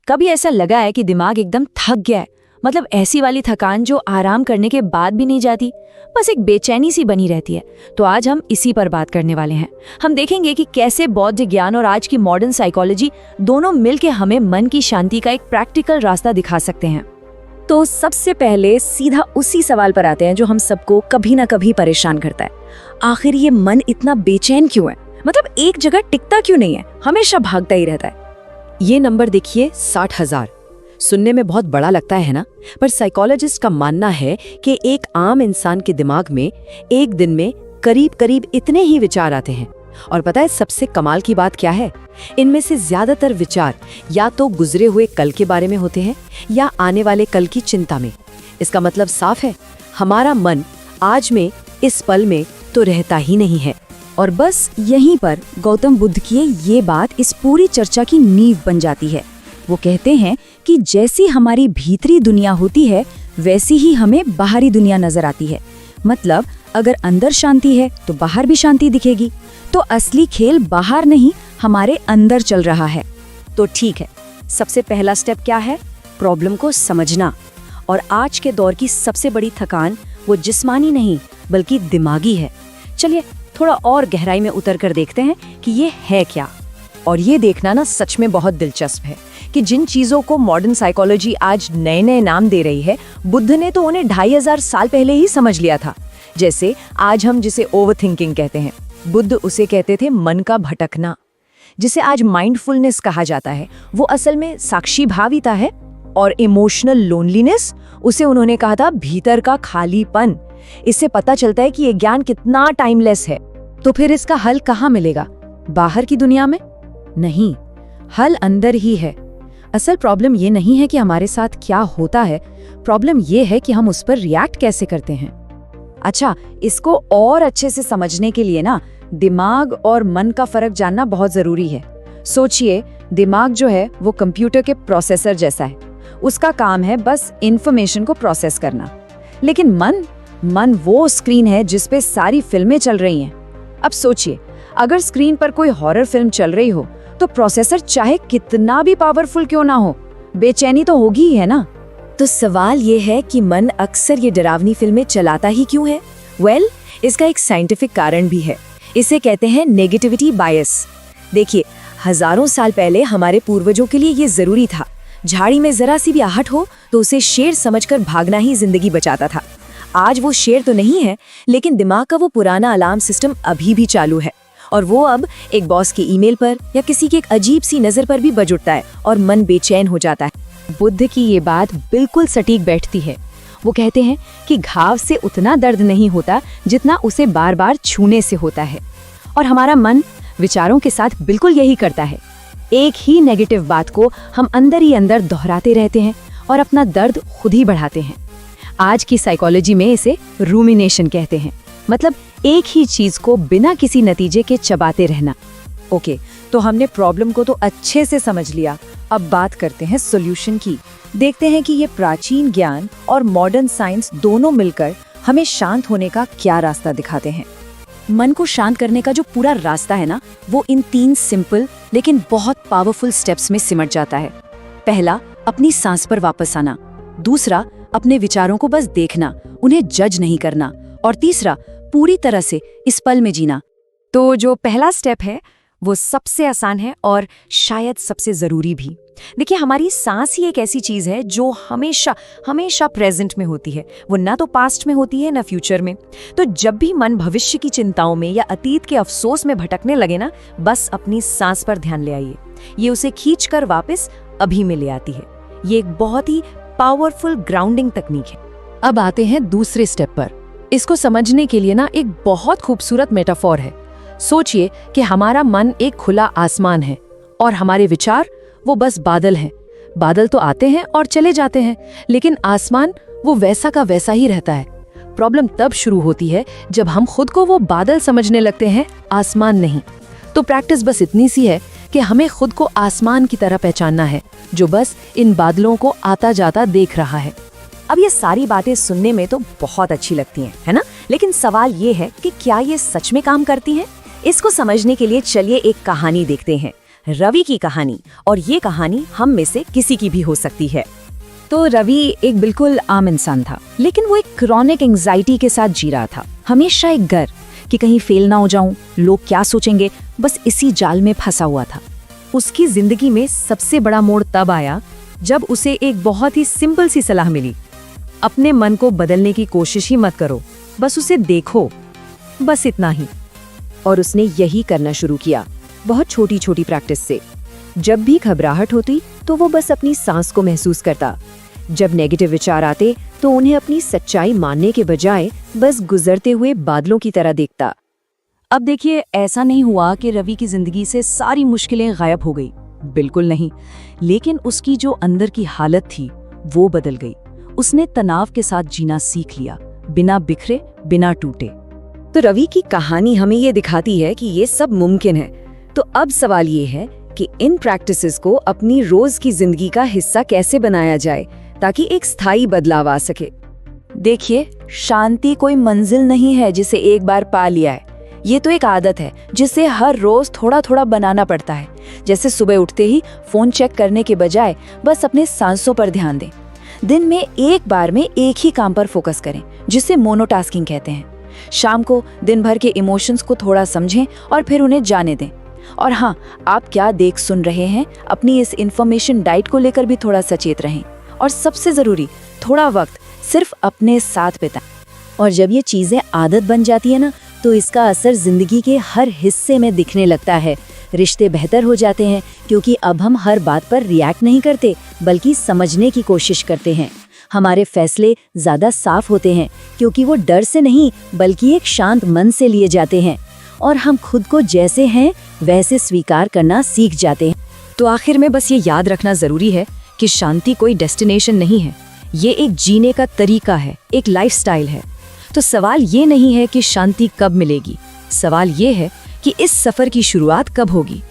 कभी ऐसा लगा है कि दिमाग एकदम थक गया है, मतलब ऐसी वाली थकान जो आराम करने के बाद भी नहीं जाती, बस एक बेचैनी सी बनी रहती है। तो आज हम इसी पर बात करने वाले हैं। हम देखेंगे कि कैसे बौद्ध ज्ञान और आज की मॉडर्न साइकोलॉजी दोनों मिलकर हमें मन की शांति का एक प्रैक्टिकल रास्ता दिखा सकते हैं। तो सबसे पहले सीधा उसी सवाल पर आते हैं जो हम सबको कभी ना कभी परेशान करता है। आखिर ये मन इतना बेचैन क्यों है? मतलब एक जगह टिकता क्यों नहीं है, हमेशा भागता ही रहता है। ये नंबर देखिए 60,000। सुनने में बहुत बड़ा लगता है ना, पर साइकोलॉजिस्ट का मानना है कि एक आम इंसान के दिमाग में एक दिन में करीब करीब इतने ही विचार आते हैं। और पता है सबसे कमाल की बात क्या है? इनमें से ज्यादातर विचार या तो गुजरे हुए कल के बारे में होते हैं या आने वाले कल की चिंता में। इसका मतलब साफ है, हमारा मन आज में, इस पल में तो रहता ही नहीं है। और बस यहीं पर गौतम बुद्ध की ये बात इस पूरी चर्चा की नींव बन जाती है। वो कहते हैं कि जैसी हमारी भीतरी दुनिया होती है वैसी ही हमें बाहरी दुनिया नजर आती है। मतलब अगर अंदर शांति है तो बाहर भी शांति दिखेगी। तो असली खेल बाहर नहीं, हमारे अंदर चल रहा है। तो ठीक है, सबसे पहला स्टेप क्या है? प्रॉब्लम को समझना। और आज के दौर की सबसे बड़ी थकान वो जिस्मानी नहीं बल्कि दिमागी है। चलिए थोड़ा और गहराई में उतर कर देखते हैं कि ये है क्या। और ये देखना ना सच में बहुत दिलचस्प है कि जिन चीजों को मॉडर्न साइकोलॉजी आज नए नए नाम दे रही है, बुद्ध ने तो उन्हें 2500 साल पहले ही समझ लिया था। जैसे आज हम जिसे ओवरथिंकिंग कहते हैं, बुद्ध उसे कहते थे मन का भटकना। जिसे आज माइंडफुलनेस कहा जाता है, वो असल में साक्षी भाविता है। और इमोशनल लोनलीनेस, उसे उन्होंने कहा था भीतर का खालीपन। इससे पता चलता है कि ये ज्ञान कितना टाइमलेस है। तो फिर इसका हल कहाँ मिलेगा? बाहर की दुनिया में नहीं, हल अंदर ही है। असल प्रॉब्लम ये नहीं है कि हमारे साथ क्या होता है, प्रॉब्लम ये है कि हम उस पर रिएक्ट कैसे करते हैं। अच्छा, इसको और अच्छे से समझने के लिए ना दिमाग और मन का फर्क जानना बहुत जरूरी है। सोचिए, दिमाग जो है वो कंप्यूटर के प्रोसेसर जैसा है। उसका काम है बस इंफॉर्मेशन को प्रोसेस करना। लेकिन मन वो स्क्रीन है जिस पे सारी फिल्में चल रही हैं। अब सोचिए, अगर स्क्रीन पर कोई हॉरर फिल्म चल रही हो तो प्रोसेसर चाहे कितना भी पावरफुल क्यों ना हो, बेचैनी तो होगी ही है ना। तो सवाल ये है कि मन अक्सर ये डरावनी फिल्में चलाता ही क्यों है? वेल, इसका एक साइंटिफिक कारण भी है। इसे कहते हैं नेगेटिविटी बायस। देखिए, हजारों साल पहले हमारे पूर्वजों के लिए ये जरूरी था। झाड़ी में जरा सी भी आहट हो तो उसे शेर समझकर भागना ही जिंदगी बचाता था। आज वो शेर तो नहीं है, लेकिन दिमाग का वो पुराना अलार्म सिस्टम अभी भी चालू है। और वो अब एक बॉस के ईमेल पर या किसी की एक अजीब सी नजर पर भी बज उठता है और मन बेचैन हो जाता है। बुद्ध की ये बात बिल्कुल सटीक बैठती है। वो कहते हैं कि घाव से उतना दर्द नहीं होता जितना उसे बार बार छूने से होता है। और हमारा मन विचारों के साथ बिल्कुल यही करता है। एक ही नेगेटिव बात को हम अंदर ही अंदर दोहराते रहते हैं और अपना दर्द खुद ही बढ़ाते हैं। आज की साइकोलॉजी में इसे रूमिनेशन कहते हैं, मतलब एक ही चीज को बिना किसी नतीजे के चबाते रहना। ओके, तो हमने प्रॉब्लम को तो अच्छे से समझ लिया। अब बात करते हैं सॉल्यूशन की। देखते हैं कि ये प्राचीन ज्ञान और मॉडर्न साइंस दोनों मिलकर हमें शांत होने का क्या रास्ता दिखाते हैं। मन को शांत करने का जो पूरा रास्ता है ना, वो इन 3 सिंपल लेकिन बहुत पावरफुल स्टेप्स में सिमट जाता है। पहला, अपनी सांस पर वापस आना। दूसरा, अपने विचारों को बस देखना, उन्हें जज नहीं करना। और तीसरा, पूरी तरह से इस पल में जीना। तो जो पहला स्टेप है वो सबसे आसान है और शायद सबसे जरूरी भी। देखिए, हमारी सांस ही एक ऐसी चीज है जो हमेशा हमेशा प्रेजेंट में होती है। वो ना तो पास्ट में होती है ना फ्यूचर में। तो जब भी मन भविष्य की चिंताओं में या अतीत के अफसोस में भटकने लगे ना, बस अपनी सांस पर ध्यान ले आइए। ये उसे खींचकर वापस अभी में ले आती है। ये एक बहुत ही पावरफुल ग्राउंडिंग तकनीक है। अब आते हैं दूसरे स्टेप पर। इसको समझने के लिए ना एक बहुत खूबसूरत मेटाफोर है। सोचिए कि हमारा मन एक खुला आसमान है और हमारे विचार वो बस बादल हैं। बादल तो आते हैं और चले जाते हैं, लेकिन आसमान वो वैसा का वैसा ही रहता है। प्रॉब्लम तब शुरू होती है जब हम खुद को वो बादल समझने लगते हैं, आसमान नहीं। तो प्रैक्टिस बस इतनी सी है कि हमें खुद को आसमान की तरह पहचानना है, जो बस इन बादलों को आता जाता देख रहा है। अब ये सारी बातें सुनने में तो बहुत अच्छी लगती हैं, है ना? लेकिन सवाल ये है कि क्या ये सच में काम करती हैं? इसको समझने के लिए चलिए एक कहानी देखते हैं। रवि की कहानी, और ये कहानी हम में से किसी की भी हो सकती है। तो रवि एक बिल्कुल आम इंसान था, लेकिन वो एक क्रॉनिक एंजाइटी के साथ जी रहा था। हमेशा एक डर कि कहीं फेल ना हो जाऊं, लोग क्या सोचेंगे, बस इसी जाल में फंसा हुआ था। उसकी जिंदगी में सबसे बड़ा मोड़ तब आया जब उसे एक बहुत ही सिंपल सी सलाह मिली। अपने मन को बदलने की कोशिश ही मत करो, बस उसे देखो, बस इतना ही। और उसने यही करना शुरू किया, बहुत छोटी छोटी प्रैक्टिस से। जब भी घबराहट होती तो वो बस अपनी सांस को महसूस करता। जब नेगेटिव विचार आते तो उन्हें अपनी सच्चाई मानने के बजाय बस गुजरते हुए बादलों की तरह देखता। अब देखिए, ऐसा नहीं हुआ कि रवि की जिंदगी से सारी मुश्किलें गायब हो गई, बिल्कुल नहीं। लेकिन उसकी जो अंदर की हालत थी वो बदल गई। उसने तनाव के साथ जीना सीख लिया, बिना बिखरे, बिना टूटे। तो रवि की कहानी हमें ये दिखाती है कि ये सब मुमकिन है। तो अब सवाल ये है कि इन प्रैक्टिसेस को अपनी रोज की जिंदगी का हिस्सा कैसे बनाया जाए ताकि एक स्थायी बदलाव आ सके। देखिए, शांति कोई मंजिल नहीं है जिसे एक बार पा लिया है। ये तो एक आदत है जिसे हर रोज थोड़ा थोड़ा बनाना पड़ता है। जैसे सुबह उठते ही फोन चेक करने के बजाय बस अपने सांसों पर ध्यान दें। दिन में एक बार में एक ही काम पर फोकस करें, जिसे मोनोटास्किंग कहते हैं। शाम को दिन भर के इमोशंस को थोड़ा समझें और फिर उन्हें जाने दें। और हाँ, आप क्या देख सुन रहे हैं, अपनी इस इंफॉर्मेशन डाइट को लेकर भी थोड़ा सचेत रहें। और सबसे जरूरी, थोड़ा वक्त सिर्फ अपने साथ बिताएं। और जब ये चीजें आदत बन जाती है ना, तो इसका असर जिंदगी के हर हिस्से में दिखने लगता है। रिश्ते बेहतर हो जाते हैं क्योंकि अब हम हर बात पर रिएक्ट नहीं करते, बल्कि समझने की कोशिश करते हैं। हमारे फैसले ज्यादा साफ होते हैं क्योंकि वो डर से नहीं, बल्कि एक शांत मन से लिए जाते हैं। और हम खुद को जैसे हैं वैसे स्वीकार करना सीख जाते हैं। तो आखिर में बस ये याद रखना जरूरी है कि शांति कोई डेस्टिनेशन नहीं है, ये एक जीने का तरीका है, एक लाइफस्टाइल है। तो सवाल ये नहीं है कि शांति कब मिलेगी, सवाल ये है कि इस सफर की शुरुआत कब होगी।